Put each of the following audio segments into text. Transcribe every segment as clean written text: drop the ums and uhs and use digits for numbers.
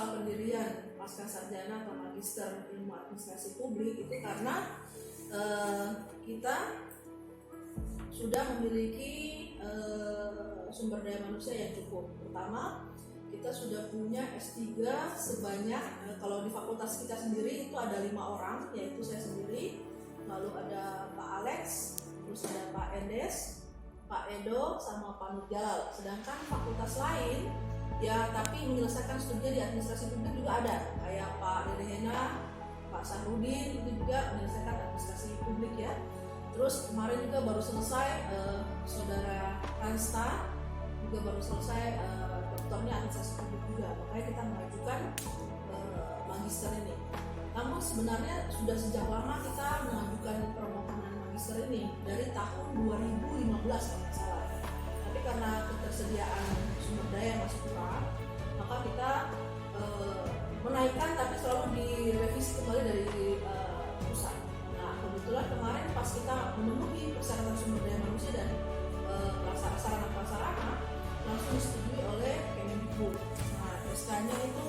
proposal pendirian pasca sarjana atau magister ilmu administrasi publik itu karena kita sudah memiliki sumber daya manusia yang cukup. Pertama, kita sudah punya S3 sebanyak, kalau di fakultas kita sendiri itu ada 5 orang, yaitu saya sendiri, lalu ada Pak Alex, terus ada Pak Endes, Pak Edo, sama Pak Nur Jalal. Sedangkan fakultas lain ya tapi menyelesaikan studi di administrasi publik juga ada, kayak Pak Lirihena, Pak Sahrudin itu juga menyelesaikan administrasi publik ya. Terus kemarin juga baru selesai Saudara Ransta juga baru selesai doktornya administrasi publik juga, makanya kita mengajukan magister ini. Namun sebenarnya sudah sejak lama kita mengajukan permohonan magister ini dari tahun 2015 kalau tidak salah. Tapi karena ketersediaan sumber daya masih kurang, maka kita menaikkan tapi selalu direvisi kembali dari pusat. Nah kebetulan kemarin pas kita memenuhi persyaratan sumber daya manusia dan sarana prasarana langsung disetujui oleh Kemendikbud. Nah SK-nya itu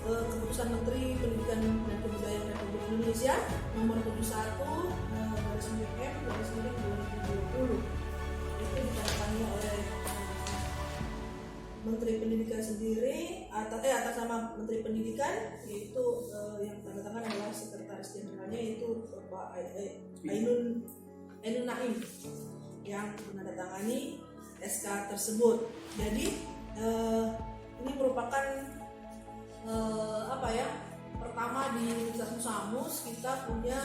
Keputusan Menteri Pendidikan dan Kebudayaan Republik Indonesia nomor 71/M/2020. Itu ditandatangani oleh Menteri Pendidikan sendiri atas nama Menteri Pendidikan, yaitu yang tanda tangan adalah Sekretaris Jenderalnya yaitu Pak Ainun Naim yang menandatangani SK tersebut. Jadi ini merupakan pertama di Universitas Musamus kita punya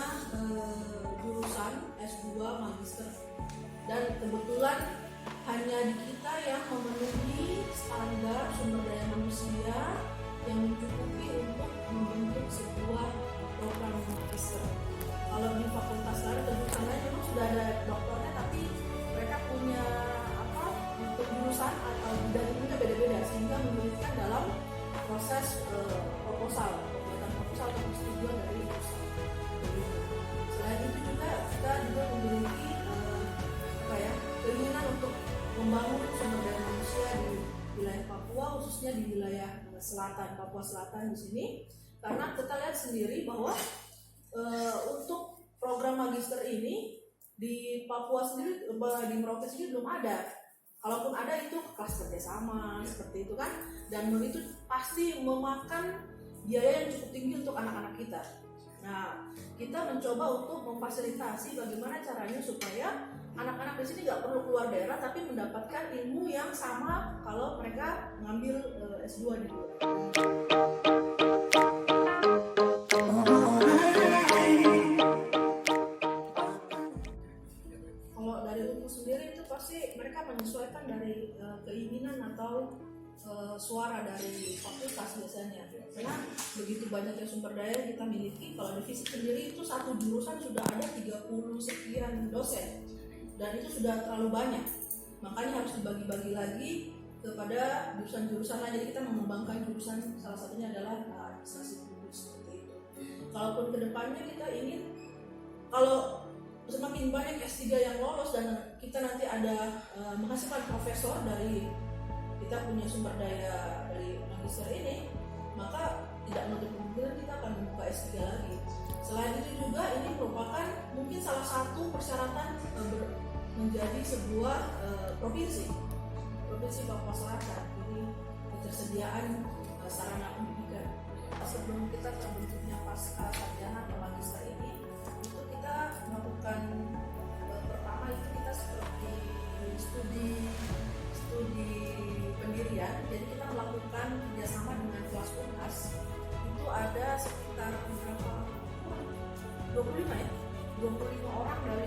jurusan S2 Magister, dan kebetulan hanya di kita yang memenuhi standar sumber daya manusia yang mencukupi untuk membentuk sebuah program magister. Kalau di fakultas lain dan jurusan lain memang sudah ada doktornya, tapi mereka punya penjurusan atau bidangnya beda-beda sehingga menyulitkan dalam proses pembuatan proposal atau persetujuan dari jurusan. Selain itu juga kita juga memiliki keinginan untuk membangun sumber daya manusia di wilayah Papua, khususnya di wilayah selatan, Papua Selatan di sini, karena kita lihat sendiri bahwa untuk program magister ini di Papua sendiri, di Merauke sendiri belum ada. Kalaupun ada itu kelas kerjasama seperti itu kan, dan itu pasti memakan biaya yang cukup tinggi untuk anak-anak kita. Nah, kita mencoba untuk memfasilitasi bagaimana caranya supaya anak-anak di sini nggak perlu keluar daerah tapi mendapatkan ilmu yang sama kalau mereka ngambil S2 di luar. Kalau dari ilmu sendiri itu pasti mereka menyesuaikan dari keinginan atau suara dari fakultas biasanya, karena begitu banyaknya sumber daya yang kita miliki. Kalau di fisik sendiri itu satu jurusan sudah ada 30 sekian dosen, dan itu sudah terlalu banyak, makanya harus dibagi-bagi lagi kepada jurusan-jurusan lain. Jadi kita mengembangkan jurusan, salah satunya adalah administrasi publik seperti itu. Kalaupun kedepannya kita ingin, kalau semakin banyak S3 yang lolos dan kita nanti ada menghasilkan profesor dari kita punya sumber daya dari magister ini, maka tidak menutup kemungkinan kita akan membuka S3 lagi. Selain itu juga ini merupakan mungkin salah satu persyaratan menjadi sebuah provinsi Papua Selatan. Jadi ketersediaan sarana pendidikan. Sebelum kita terbentuknya pasca sarjana atau magister ini, itu kita melakukan pertama itu kita seperti studi pendirian. Jadi kita melakukan kerjasama dengan kelas UNAS. Itu ada sekitar 25 orang dari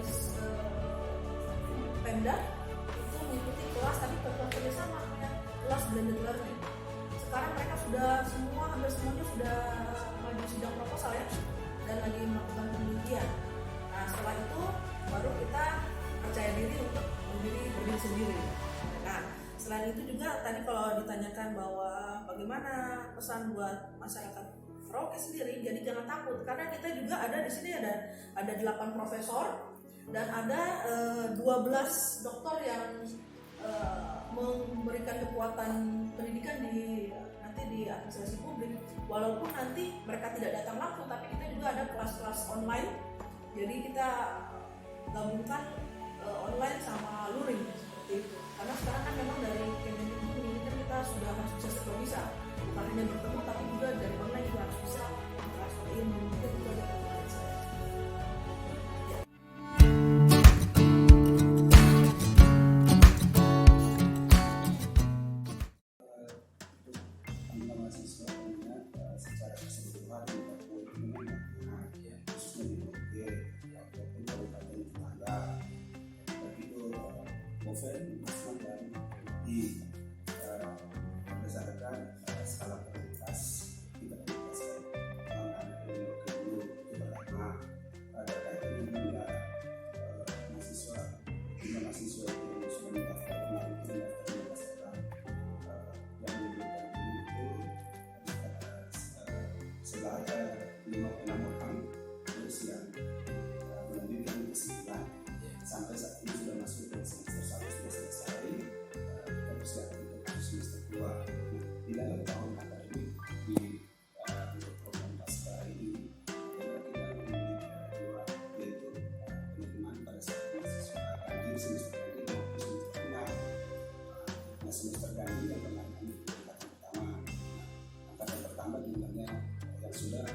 Pemda itu mengikuti kelas, tapi kerjasama dengan kelas blended learning. Sekarang mereka hampir semuanya sudah maju sidang proposal ya, dan lagi melakukan penelitian. Nah setelah itu baru kita percaya diri untuk berdiri sendiri. Nah selain itu juga tadi kalau ditanyakan bahwa bagaimana pesan buat masyarakat Merauke sendiri, jadi jangan takut, karena kita juga ada di sini ada 8 profesor dan ada 12 doktor yang memberikan kekuatan pendidikan nanti di administrasi publik, walaupun nanti mereka tidak datang langsung, tapi kita juga ada kelas-kelas online. Jadi kita gabungkan online sama luring seperti itu. Karena sekarang kan memang dari Kemendikbud menginginkan kita sudah harus bisa serba bisa, bukan hanya bertemu tapi juga dari online juga harus bisa transfer ilmu. Itu juga ada tambahan saya. Mahasiswa mengingat secara keseluruhan khususnya di Merauke ataupun kabupaten tetangga, begitu novel masuk dan di berdasarkan skala prioritas kita prioritaskan pengembangan Merauke dulu. Itu pertama. Terkait dengan mahasiswa yang sudah mendaftar kemarin itu mendaftar yang diberikan itu sebanyak 56 orang, terus yang melanjutkan ke 9 sampai saat ini sudah masuk ke semester 1 sudah selesai. Kita persiapkan untuk semester 2. Di dalam tahun akademik di program pasca ini kita memiliki dua, yaitu penerimaan pada saat mahasiswa ganjil semester ganjil maupun semester genap. Nah, semester ganjil yang kemarin angkatan pertama jumlahnya yang sudah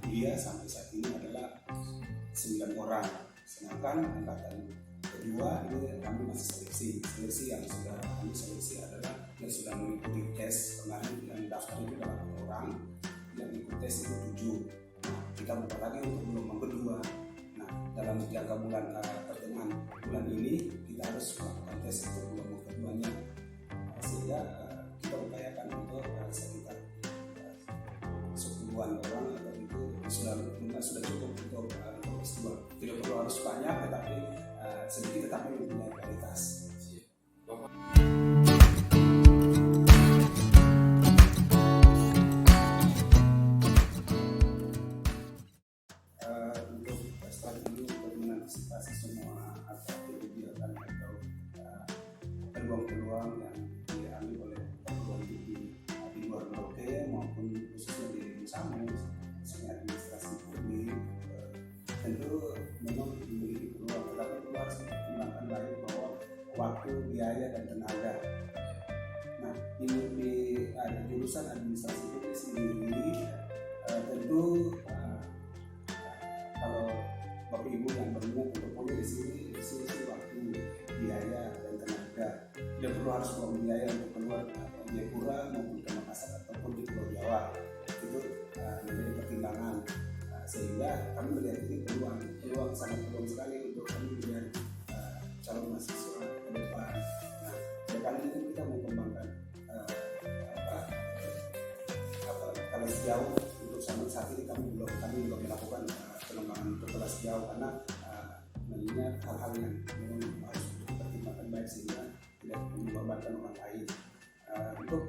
kuliah sampai saat ini adalah 9 orang, sedangkan angkatan kedua ini kami masih seleksi yang sudah kami seleksi adalah yang sudah mengikuti tes kemarin. Yang daftar itu 8 orang, yang ikut tes itu 7. Nah, kita buka lagi untuk gelombang kedua. Nah, dalam jangka bulan pertengahan bulan ini kita harus melakukan tes untuk gelombang keduanya, sehingga kita upayakan untuk sekitar 10-an orang atau itu sudah cukup untuk S2. Tidak perlu harus banyak, tetapi sedikit tetapi mempunyai kualitas. Untuk strategi untuk mengantisipasi semua kegiatan atau peluang-peluang yang diambil oleh perguruan tinggi di luar Merauke maupun khususnya di Samu, misalnya administrasi publik, tentu memang memiliki peluang, tetapi itu harus dipertimbangkan baik bahwa waktu, biaya, dan tenaga. Nah, di jurusan administrasi publik sendiri tentu kalau Bapak Ibu yang berminat untuk kuliah di sini waktu, biaya, dan tenaga. Tidak perlu harus keluar biaya untuk keluar Jayapura maupun ke Makassar ataupun di Pulau Jawa. Itu menjadi pertimbangan, sehingga kami melihat ini peluang sangat peluang sekali untuk kami melihat calon mahasiswa ke depan. Nah, depan ini kita mau kembangkan kelas jauh. Untuk sampai saat ini kami belum melakukan pengembangan untuk kelas jauh karena mengingat hal-hal yang memang harus dipertimbangkan baik sehingga tidak membebankan orang lain. Untuk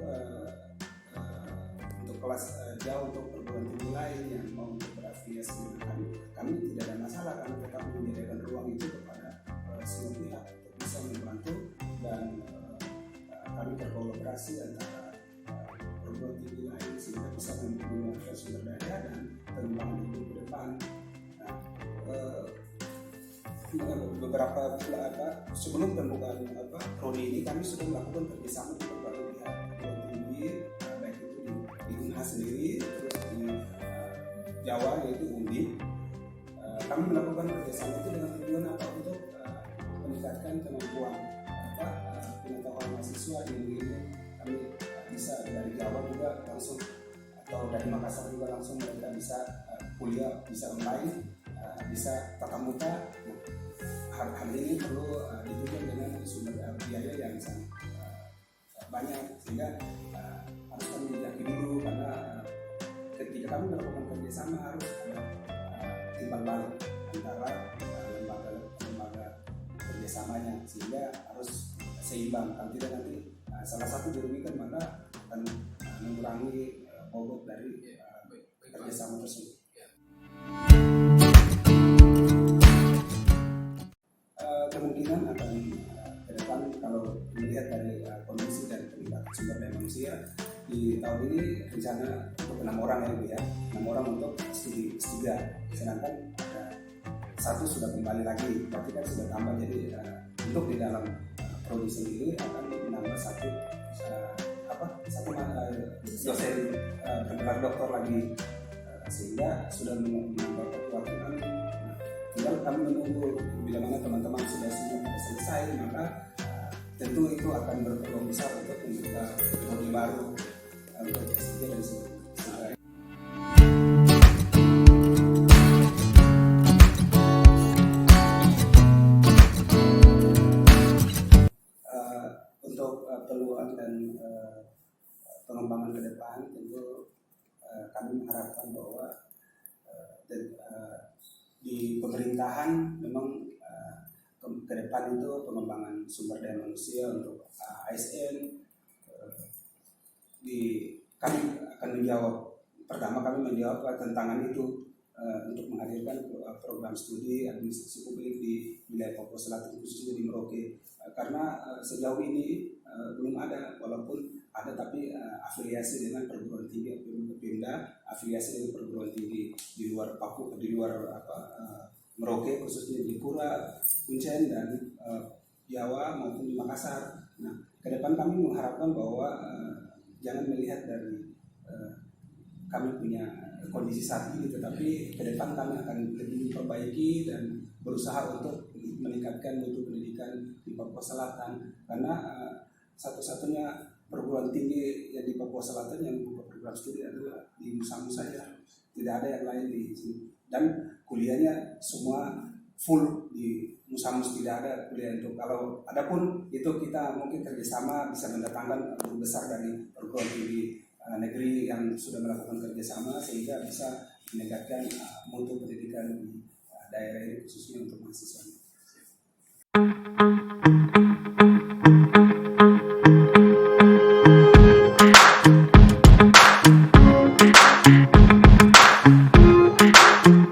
kelas jauh untuk perguruan tinggi lain yang mau berafiliasi dengan kami tidak ada masalah, karena tetap menyediakan ruang itu kepada semua pihak untuk bisa membantu, dan kami berkolaborasi antara perguruan tinggi lain sehingga bisa mempunyai sumber daya dan pengembangan itu ke depan. Nah, beberapa sebelum pembukaan prodi ini kami sudah melakukan kerjasama dengan berbagai pihak perguruan tinggi, baik itu di Unhas sendiri, terus di Jawa yaitu Undip. Kami melakukan kerjasama itu dengan tujuan untuk meningkatkan kemampuan pengetahuan mahasiswa di negeri. Kami bisa dari Jawa juga langsung atau dari Makassar juga langsung mereka bisa kuliah, bisa online, bisa tatap muka. Hal ini perlu ditunjang dengan sumber biaya yang sangat banyak, sehingga harus kami yakini dulu, karena ketika kami melakukan kerjasama harus ada timbal balik antara lembaga kerjasamanya, sehingga harus seimbang. Kalau tidak nanti salah satu dirugikan, maka akan mengurangi bobot dari kerjasama tersebut. Kemungkinan akan ke depan kalau melihat dari kondisi dan peningkatan sumber daya manusia, di tahun ini rencana untuk 6 orang ya Bu ya, 6 orang untuk studi S3, sedangkan satu sudah kembali lagi, berarti kan sudah tambah. Jadi untuk di dalam prodi sendiri akan menambah satu dosen bergelar doktor lagi, sehingga sudah menambah kekuatan. Tinggal kami menunggu bila mana teman-teman sudah selesai, maka tentu itu akan berpeluang besar untuk membuka prodi baru untuk S3 dan sebagainya. Untuk peluang dan pengembangan ke depan, tentu kami mengharapkan bahwa di pemerintahan memang ke depan itu pengembangan sumber daya manusia untuk ASN, kami akan menjawab. Pertama, kami menjawab tantangan itu untuk menghadirkan program studi administrasi publik di wilayah Papua Selatan, khususnya di Merauke, karena sejauh ini belum ada, walaupun ada tapi afiliasi dengan perguruan tinggi, Pemda afiliasi dengan perguruan tinggi di luar Papua, di luar Merauke, khususnya di Pura, Kuncen, dan Jawa maupun di Makassar. Nah, ke depan kami mengharapkan bahwa jangan melihat dari kami punya kondisi saat ini, tetapi ke depan kami akan lebih memperbaiki dan berusaha untuk meningkatkan mutu pendidikan di Papua Selatan, karena satu-satunya perguruan tinggi yang di Papua Selatan yang membuka program studi adalah di Musamus saja, tidak ada yang lain di sini, dan kuliahnya semua full di Musamus, tidak ada kuliah untuk, kalau ada pun itu kita mungkin kerjasama bisa mendatangkan guru besar dari perguruan tinggi negeri yang sudah melakukan kerjasama, sehingga bisa meningkatkan mutu pendidikan di daerah ini, khususnya untuk mahasiswa.